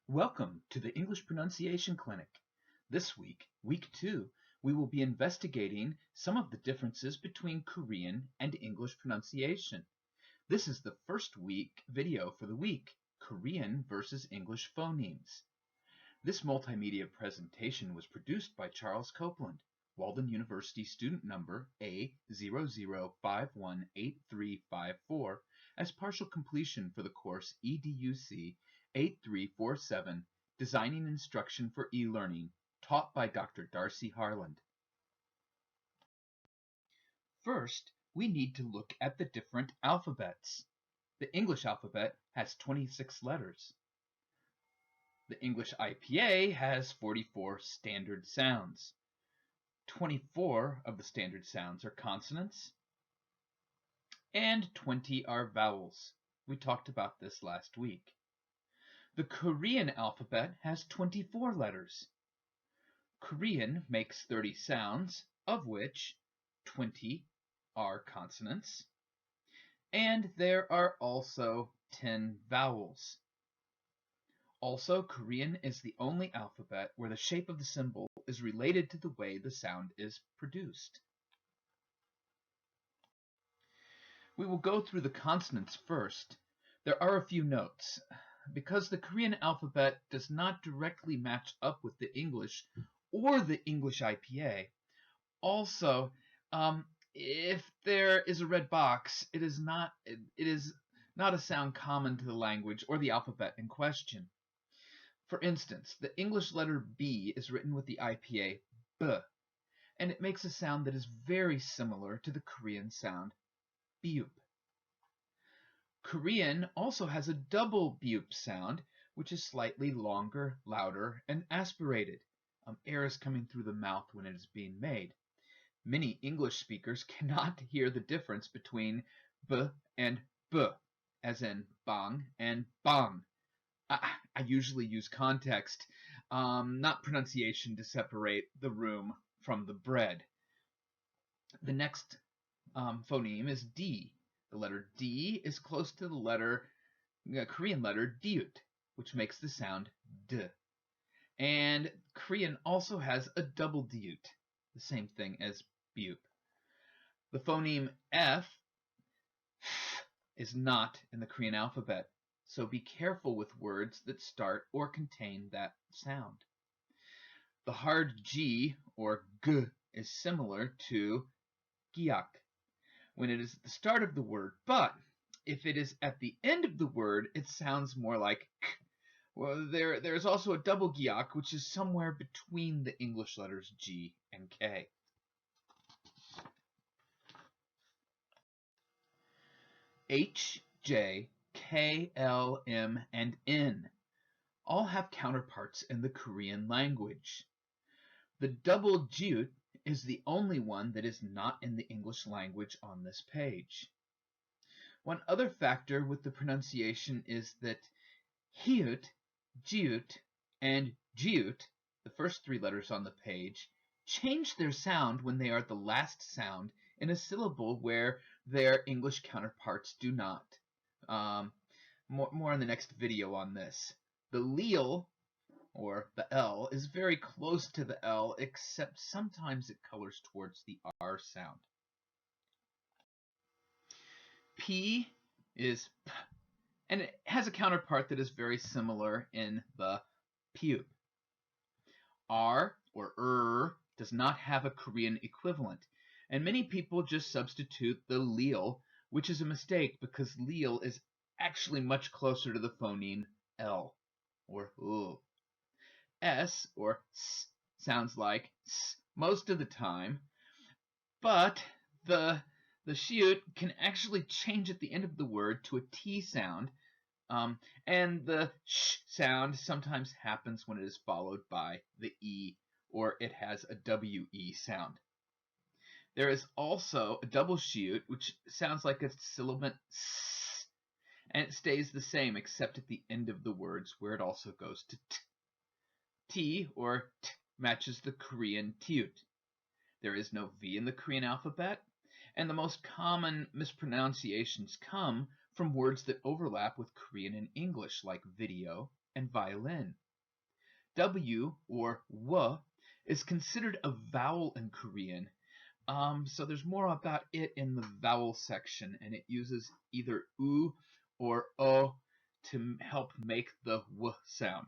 Welcome to the English Pronunciation Clinic. This week, week 2, we will be investigating some of the differences between Korean and English pronunciation. This is the first week video for the week, Korean versus English phonemes. This multimedia presentation was produced by Charles Copeland, Walden University student number A00518354, as partial completion for the course EDUC 8347, Designing Instruction for E-Learning, taught by Dr. Darcy Harland. First, we need to look at the different alphabets. The English alphabet has 26 letters. The English IPA has 44 standard sounds. 24 of the standard sounds are consonants, and 20 are vowels. We talked about this last week. The Korean alphabet has 24 letters. Korean makes 30 sounds, of which 20 are consonants, and there are also 10 vowels. Also, Korean is the only alphabet where the shape of the symbol is related to the way the sound is produced. We will go through the consonants first. There are a few notes. Because the Korean alphabet does not directly match up with the English or the English IPA. Also, if there is a red box, it is not a sound common to the language or the alphabet in question. For instance, the English letter B is written with the IPA B, and it makes a sound that is very similar to the Korean sound biup. Korean also has a double biup sound, which is slightly longer, louder, and aspirated. Air is coming through the mouth when it is being made. Many English speakers cannot hear the difference between B and B, as in bang and bang. I usually use context, not pronunciation, to separate the room from the bread. The next phoneme is D. The letter D is close to the Korean letter diut, which makes the sound D. And Korean also has a double diut, the same thing as biup. The phoneme F is not in the Korean alphabet, so be careful with words that start or contain that sound. The hard G, or G, is similar to giak when it is at the start of the word, but if it is at the end of the word, it sounds more like k. Well, there's also a double giak, which is somewhere between the English letters G and K. H, J, K, L, M, and N all have counterparts in the Korean language. The double jiut is the only one that is not in the English language on this page. One other factor with the pronunciation is that hiut, jiut, and jiut, the first three letters on the page, change their sound when they are the last sound in a syllable where their English counterparts do not. More in the next video on this. The lil, or the L, is very close to the L, except sometimes it colors towards the R sound. P is P, and it has a counterpart that is very similar in the piup. R, or does not have a Korean equivalent, and many people just substitute the lil, which is a mistake because lil is actually much closer to the phoneme L, or U. S, or S, sounds like S most of the time, but the shiut can actually change at the end of the word to a T sound, and the sh sound sometimes happens when it is followed by the E, or it has a WE sound. There is also a double shiut, which sounds like a sibilant S, and it stays the same except at the end of the words where it also goes to T. T, or T, matches the Korean tiut. There is no V in the Korean alphabet, and the most common mispronunciations come from words that overlap with Korean and English, like video and violin. W, or W, is considered a vowel in Korean. So there's more about it in the vowel section, and it uses either U or O to help make the W sound.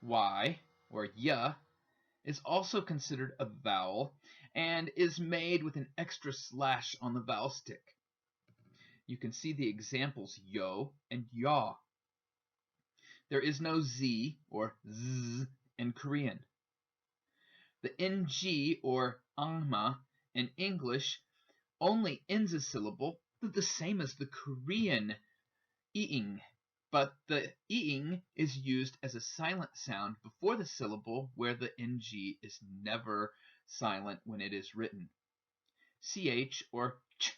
Y, or Y, is also considered a vowel and is made with an extra slash on the vowel stick. You can see the examples yo and yaw. There is no Z or Z in Korean. The NG or angma in English only ends a syllable, the same as the Korean ing, but the ing is used as a silent sound before the syllable, where the ng is never silent when it is written. Ch, or ch,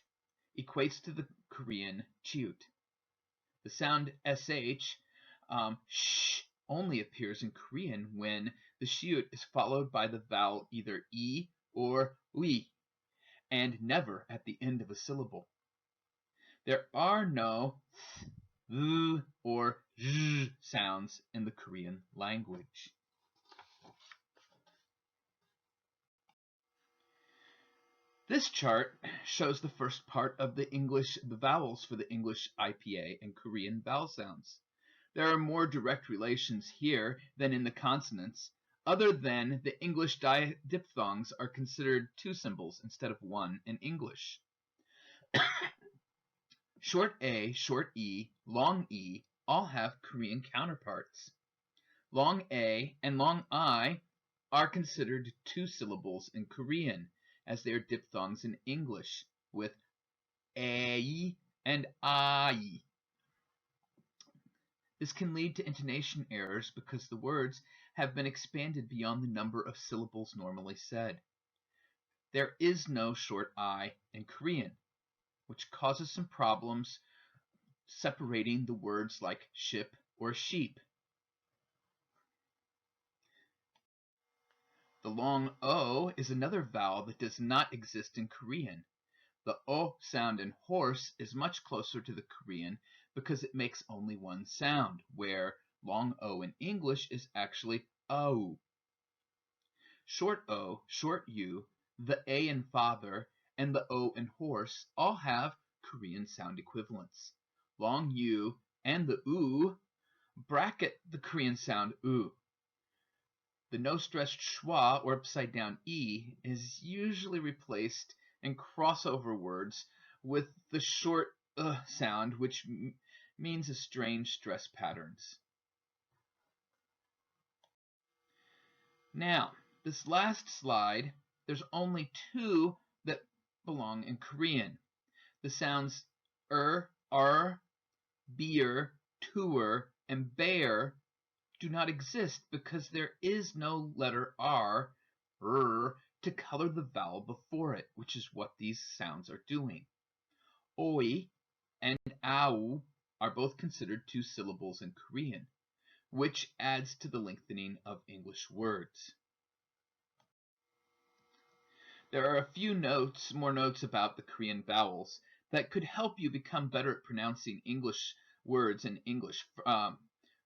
equates to the Korean chiut. The sound sh, sh, only appears in Korean when the chiut is followed by the vowel either e or ui, and never at the end of a syllable. There are no th or zh sounds in the Korean language. This chart shows the first part of the vowels for the English IPA and Korean vowel sounds. There are more direct relations here than in the consonants, other than the English diphthongs are considered two symbols instead of one in English. Short A, short E, long E all have Korean counterparts. Long A and long I are considered two syllables in Korean, as they are diphthongs in English, with A and I. This can lead to intonation errors because the words have been expanded beyond the number of syllables normally said. There is no short I in Korean, which causes some problems separating the words like ship or sheep. The long O is another vowel that does not exist in Korean. The O sound in horse is much closer to the Korean because it makes only one sound, where long O in English is actually O. Short O, short U, the A in father, and the O in horse all have Korean sound equivalents. Long U and the U bracket the Korean sound U. The no-stressed schwa, or upside-down E, is usually replaced in crossover words with the short sound, which means a strange stress patterns. Now, this last slide, there's only two that belong in Korean. The sounds beer, tour, and bear do not exist because there is no letter R, to color the vowel before it, which is what these sounds are doing. Oi and au are both considered two syllables in Korean, which adds to the lengthening of English words. There are a few more notes about the Korean vowels that could help you become better at pronouncing English words in English.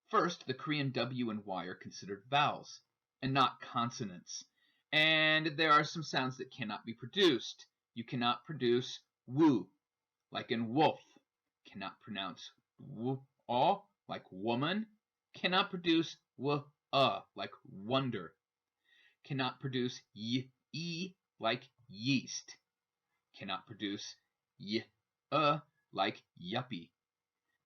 First, the Korean W and Y are considered vowels and not consonants. And there are some sounds that cannot be produced. You cannot produce woo, like in wolf. Cannot pronounce woo, like woman. Cannot produce like wonder. Cannot produce like yeast. Cannot produce like yuppie.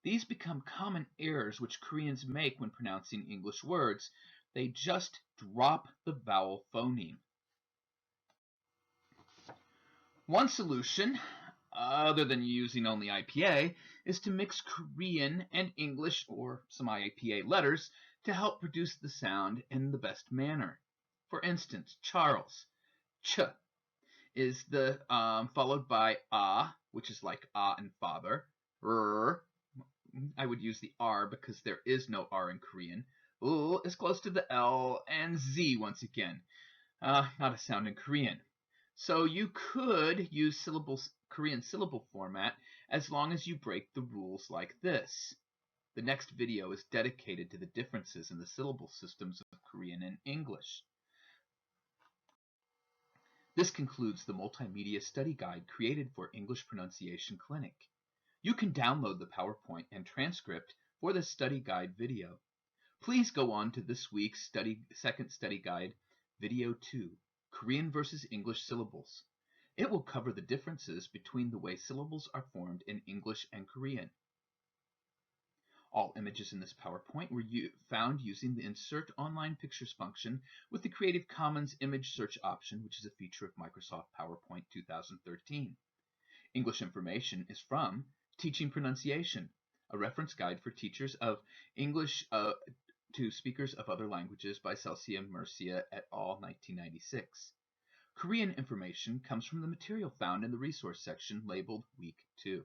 These become common errors which Koreans make when pronouncing English words. They just drop the vowel phoneme. One solution, other than using only IPA, is to mix Korean and English or some IPA letters to help produce the sound in the best manner. For instance, Charles, ch, is followed by which is like in father, I would use the R because there is no R in Korean. Is close to the L, and Z once again. Not a sound in Korean. So you could use Korean syllable format as long as you break the rules like this. The next video is dedicated to the differences in the syllable systems of Korean and English. This concludes the multimedia study guide created for English Pronunciation Clinic. You can download the PowerPoint and transcript for this study guide video. Please go on to this week's second study guide, Video 2, Korean versus English Syllables. It will cover the differences between the way syllables are formed in English and Korean. All images in this PowerPoint were found using the Insert Online Pictures function with the Creative Commons image search option, which is a feature of Microsoft PowerPoint 2013. English information is from Teaching Pronunciation, a reference guide for teachers of English to speakers of other languages by Celsia Murcia et al. 1996. Korean information comes from the material found in the resource section labeled Week 2.